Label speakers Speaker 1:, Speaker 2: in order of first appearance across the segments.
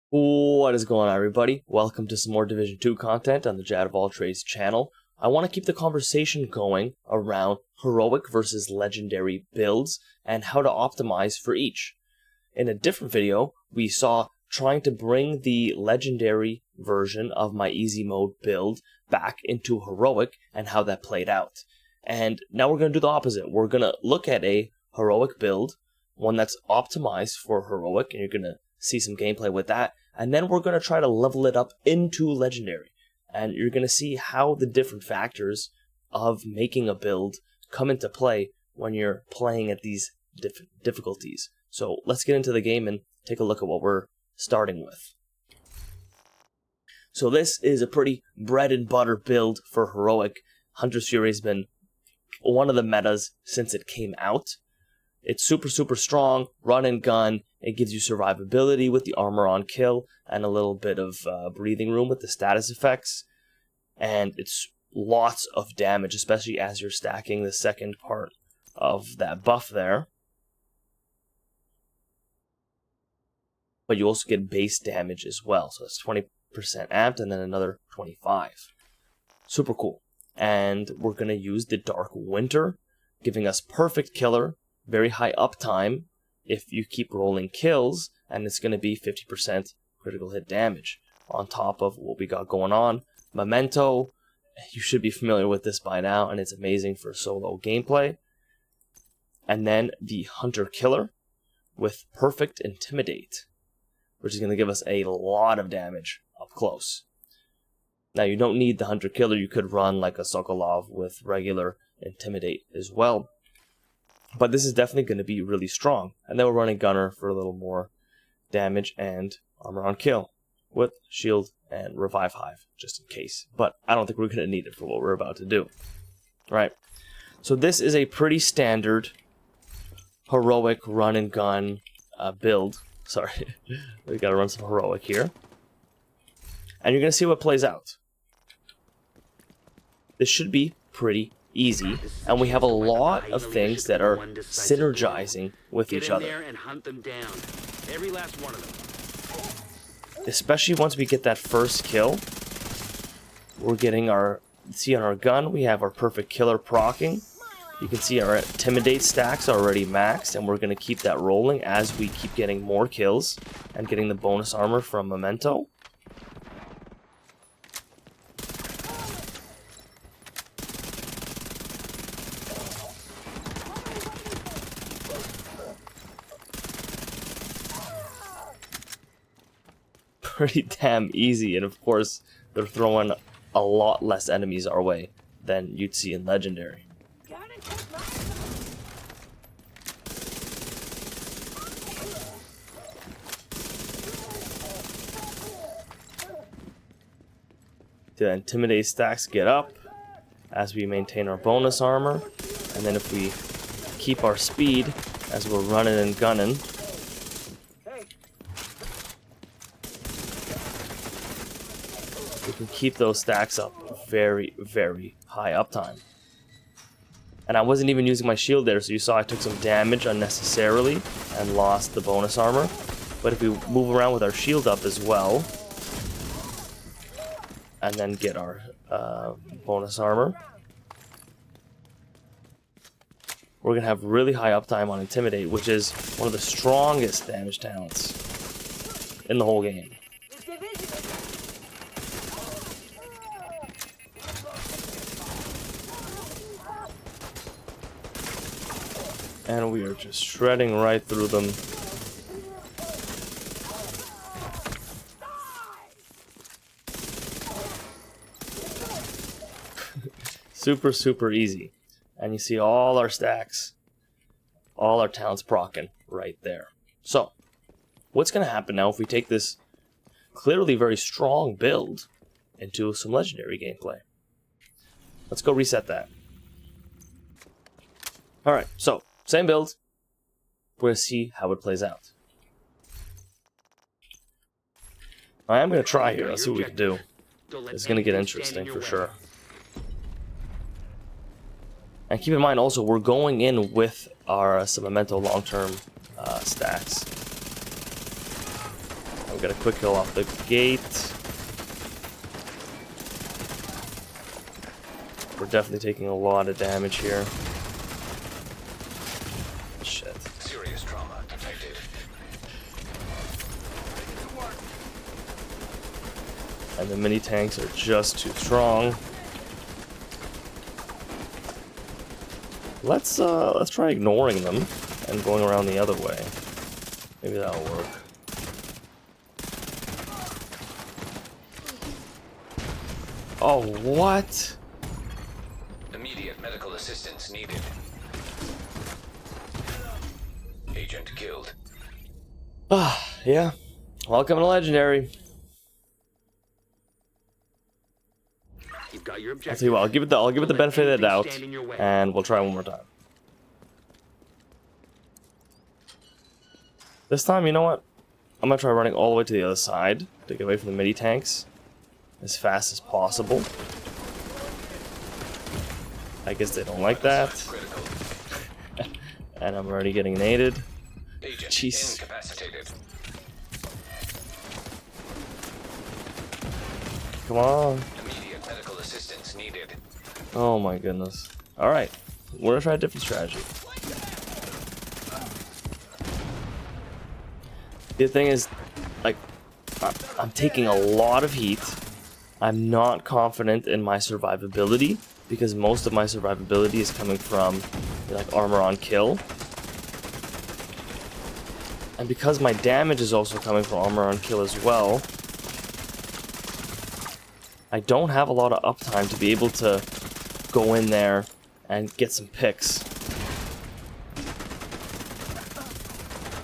Speaker 1: What is going on, everybody? Welcome to some more Division 2 content on the Jack of All Trades channel. I want to keep the conversation going around heroic versus legendary builds and how to optimize for each. In a different video, we saw trying to bring the legendary version of my easy mode build back into heroic and how that played out. And now we're going to do the opposite. We're going to look at a heroic build, one that's optimized for heroic, and you're going to see some gameplay with that, and then we're going to try to level it up into legendary, and you're going to see how the different factors of making a build come into play when you're playing at these difficulties. So let's get into the game and take a look at what we're starting with. So this is a pretty bread and butter build for heroic. Hunter's Fury has been one of the metas since it came out. It's super strong, run and gun. It gives you survivability with the armor on kill and a little bit of breathing room with the status effects. And it's lots of damage, especially as you're stacking the second part of that buff there. But you also get base damage as well. So it's 20% amped and then another 25. Super cool. And we're going to use the Dark Winter, giving us perfect killer, very high uptime if you keep rolling kills, and it's going to be 50% critical hit damage on top of what we got going on. Memento, you should be familiar with this by now, and it's amazing for solo gameplay. And then the Hunter Killer with Perfect Intimidate, which is going to give us a lot of damage up close. Now, you don't need the Hunter Killer. You could run like a Sokolov with regular Intimidate as well. But this is definitely going to be really strong. And then we're running Gunner for a little more damage and armor on kill with shield and revive hive, just in case. But I don't think we're going to need it for what we're about to do. Right. So this is a pretty standard heroic run and gun build. Sorry, we got to run some heroic here. And you're going to see what plays out. This should be pretty easy, and we have a lot of things that are synergizing with each other. Especially once we get that first kill, we're getting our, see on our gun, we have our perfect killer proccing. You can see our intimidate stacks are already maxed, and we're going to keep that rolling as we keep getting more kills and getting the bonus armor from Memento. Pretty damn easy, and of course they're throwing a lot less enemies our way than you'd see in legendary. The intimidate stacks get up as we maintain our bonus armor, and then if we keep our speed as we're running and gunning, we can keep those stacks up very high uptime. And I wasn't even using my shield there, so you saw I took some damage unnecessarily and lost the bonus armor. But if we move around with our shield up as well, and then get our bonus armor, we're going to have really high uptime on Intimidate, which is one of the strongest damage talents in the whole game. And we are just shredding right through them. Super easy. And you see all our stacks, all our talents proccing right there. So, what's going to happen now if we take this clearly very strong build into some legendary gameplay? Let's go reset that. Alright, so same build. We're going to see how it plays out. I am going to try here. Let's see what we can do. It's going to get interesting for sure. And keep in mind also, we're going in with our some Memento long-term stacks. we got a quick kill off the gate. We're definitely taking a lot of damage here. Shit.
Speaker 2: Serious trauma detected.
Speaker 1: And the mini tanks are just too strong. Let's try ignoring them and going around the other way. Maybe that'll work. Oh, what?
Speaker 2: Immediate medical assistance needed. Agent killed.
Speaker 1: Ah, yeah. Welcome to Legendary.
Speaker 3: You've got your objective.
Speaker 1: I'll tell you what, I'll give it the benefit of the doubt, and we'll try one more time. This time, you know what? I'm gonna try running all the way to the other side to get away from the mini tanks as fast as possible. I guess they don't like that. And I'm already getting naded.
Speaker 2: Agent
Speaker 1: Jeez.
Speaker 2: incapacitated.
Speaker 1: Come on.
Speaker 2: Immediate medical assistance needed.
Speaker 1: Oh my goodness. Alright, we're gonna try a different strategy. The thing is, like, I'm taking a lot of heat. I'm not confident in my survivability, because most of my survivability is coming from, like, armor on kill. And because my damage is also coming from armor on kill as well, I don't have a lot of uptime to be able to go in there and get some picks.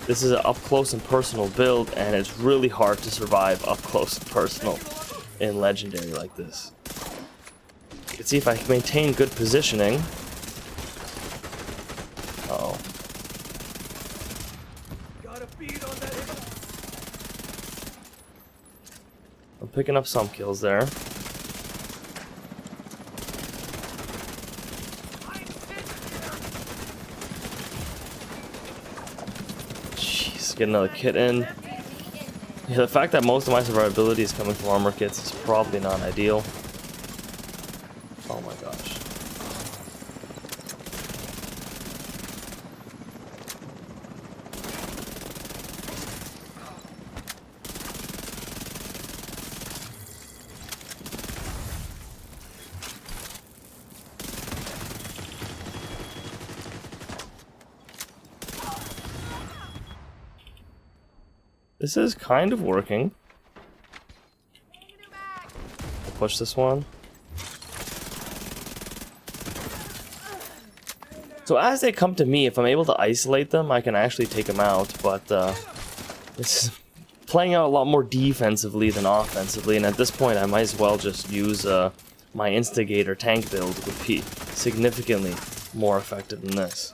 Speaker 1: This is an up-close and personal build, and it's really hard to survive up-close and personal in Legendary like this. You can see if I can maintain good positioning. Uh-oh. I'm picking up some kills there. Get another kit in. Yeah, the fact that most of my survivability is coming from armor kits is probably not ideal. Oh my gosh. This is kind of working. I'll push this one. So as they come to me, if I'm able to isolate them, I can actually take them out, but this is playing out a lot more defensively than offensively, and at this point I might as well just use my Instigator tank build would be significantly more effective than this.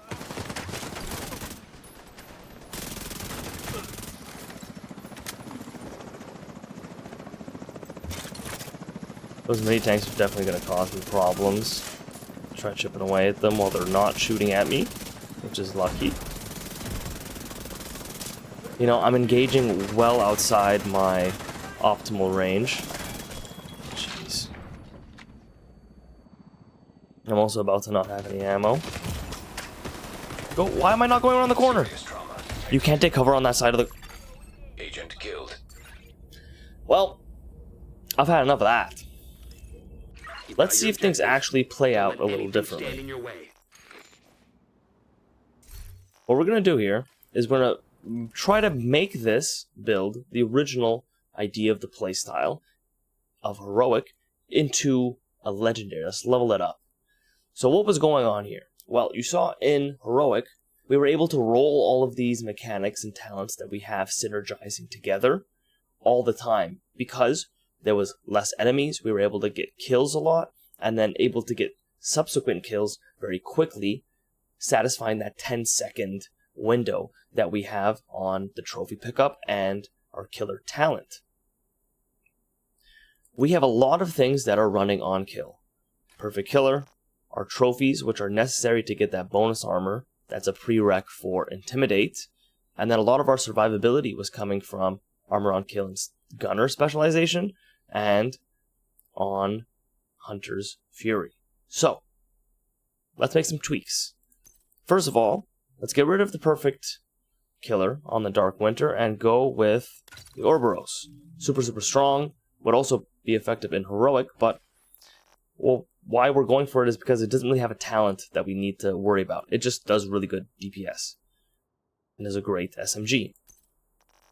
Speaker 1: Those mini tanks are definitely going to cause me problems. Try chipping away at them while they're not shooting at me, which is lucky. You know, I'm engaging well outside my optimal range. Jeez. I'm also about to not have any ammo. Go! Why am I not going around the corner? You can't take cover on that side of the...
Speaker 2: Agent killed.
Speaker 1: Well, I've had enough of that. Let's see if things actually play out a little differently. What we're going to do here is we're going to try to make this build, the original idea of the playstyle of Heroic, into a Legendary. Let's level it up. So what was going on here? Well, you saw in Heroic, we were able to roll all of these mechanics and talents that we have synergizing together all the time, because there was less enemies, we were able to get kills a lot, and then able to get subsequent kills very quickly, satisfying that 10-second window that we have on the trophy pickup and our killer talent. We have a lot of things that are running on kill. Perfect Killer, our trophies, which are necessary to get that bonus armor, that's a prereq for Intimidate, and then a lot of our survivability was coming from armor on kill and gunner specialization, and on Hunter's Fury. So, let's make some tweaks. First of all, let's get rid of the perfect killer on the Dark Winter and go with the Ouroboros. Super, super strong, would also be effective in heroic, but well, why we're going for it is because it doesn't really have a talent that we need to worry about. It just does really good DPS and is a great SMG.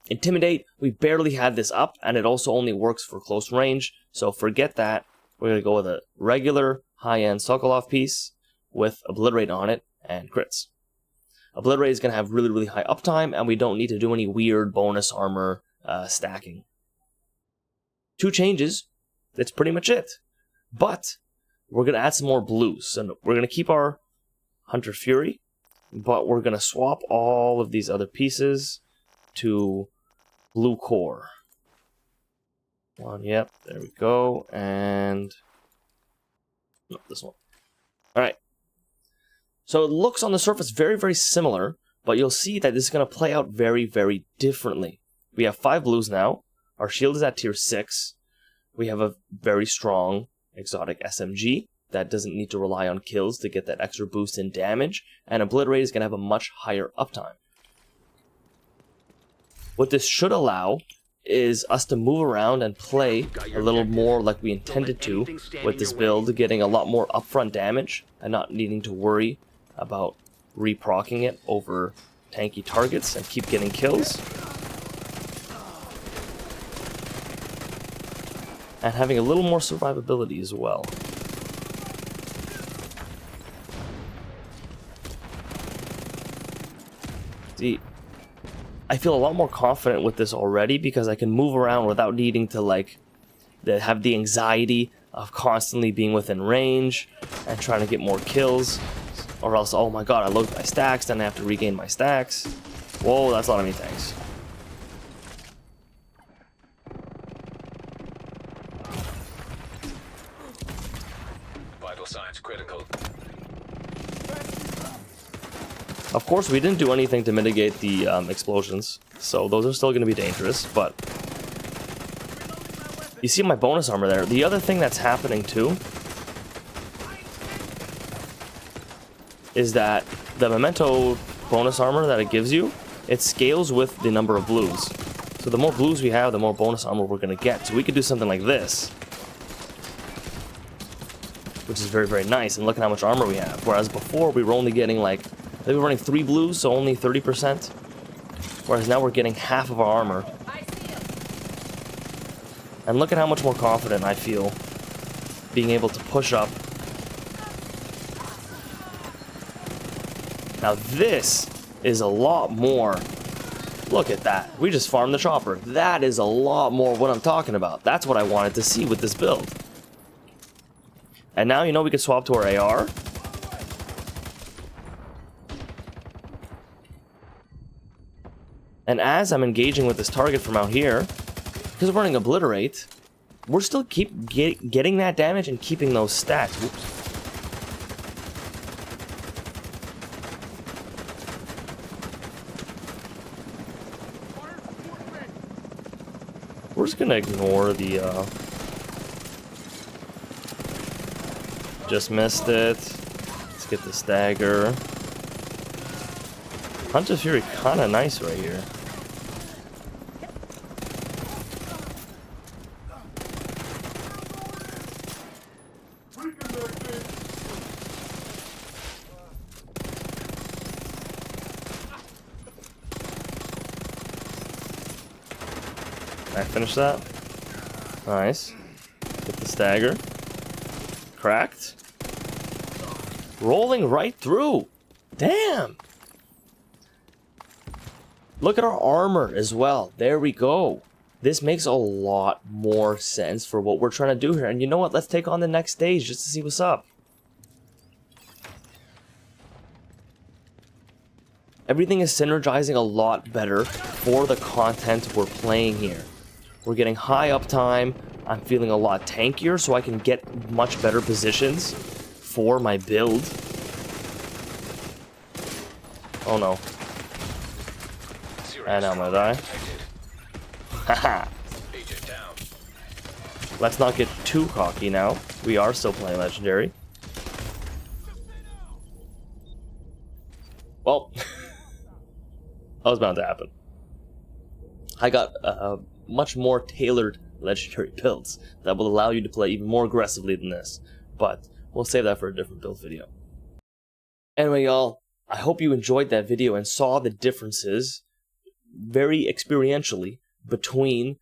Speaker 1: Intimidate, we barely had this up, and it also only works for close range, so forget that. We're going to go with a regular high-end Sokolov piece with Obliterate on it and crits. Obliterate is going to have really, really high uptime, and we don't need to do any weird bonus armor stacking. 2 changes, that's pretty much it. But we're going to add some more blues. So we're going to keep our Hunter Fury, but we're going to swap all of these other pieces to blue core. Yep, there we go. And no, this one. Alright. So it looks on the surface very, very similar, but you'll see that this is going to play out very, very differently. We have 5 blues now. Our shield is at tier 6. We have a very strong exotic SMG that doesn't need to rely on kills to get that extra boost in damage, and Obliterate is going to have a much higher uptime. What this should allow is us to move around and play a little more like we intended to with this build, getting a lot more upfront damage and not needing to worry about reprocking it over tanky targets and keep getting kills. And having a little more survivability as well. See, I feel a lot more confident with this already because I can move around without needing to have the anxiety of constantly being within range and trying to get more kills, or else, oh my god, I load my stacks, then I have to regain my stacks. Whoa, that's a lot of me tanks.
Speaker 2: Vital signs critical.
Speaker 1: Of course, we didn't do anything to mitigate the explosions, so those are still going to be dangerous, but you see my bonus armor there. The other thing that's happening too is that the Memento bonus armor that it gives you, it scales with the number of blues. So the more blues we have, the more bonus armor we're going to get. So we could do something like this, which is very, very nice, and look at how much armor we have. Whereas before, we were only getting we were running 3 blues, so only 30%. Whereas now we're getting half of our armor. And look at how much more confident I feel being able to push up. Now this is a lot more. Look at that. We just farmed the chopper. That is a lot more what I'm talking about. That's what I wanted to see with this build. And now, we can swap to our AR. And as I'm engaging with this target from out here, because we're running Obliterate, we're still getting that damage and keeping those stats. Whoops. We're just gonna ignore the, just missed it. Let's get the stagger. Hunter Fury kinda nice right here. I finished that. Nice. Get the stagger. Cracked. Rolling right through. Damn. Look at our armor as well. There we go. This makes a lot more sense for what we're trying to do here. And you know what? Let's take on the next stage just to see what's up. Everything is synergizing a lot better for the content we're playing here. We're getting high uptime. I'm feeling a lot tankier, so I can get much better positions for my build. Oh no. And now I'm gonna die. Haha.
Speaker 2: Agent down.
Speaker 1: Let's not get too cocky now. We are still playing Legendary. Well, that was bound to happen. I got much more tailored Legendary builds that will allow you to play even more aggressively than this, but we'll save that for a different build video. Anyway, y'all, I hope you enjoyed that video and saw the differences very experientially between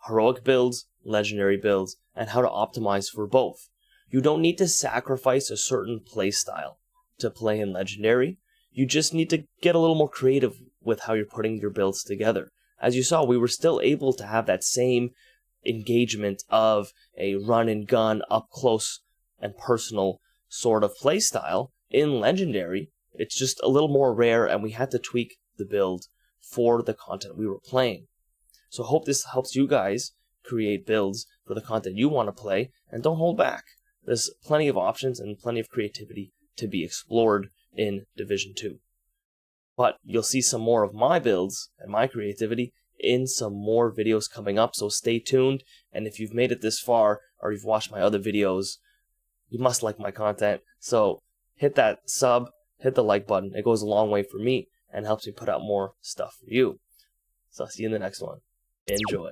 Speaker 1: heroic builds, legendary builds, and how to optimize for both. You don't need to sacrifice a certain playstyle to play in legendary. You just need to get a little more creative with how you're putting your builds together. As you saw, we were still able to have that same engagement of a run and gun, up close and personal sort of playstyle in legendary. It's just a little more rare, and we had to tweak the build for the content we were playing. So I hope this helps you guys create builds for the content you want to play, and don't hold back. There's plenty of options and plenty of creativity to be explored in Division 2. But you'll see some more of my builds and my creativity in some more videos coming up, so stay tuned. And if you've made it this far, or you've watched my other videos, you must like my content. So hit that sub, hit the like button. It goes a long way for me and helps me put out more stuff for you. So I'll see you in the next one. Enjoy.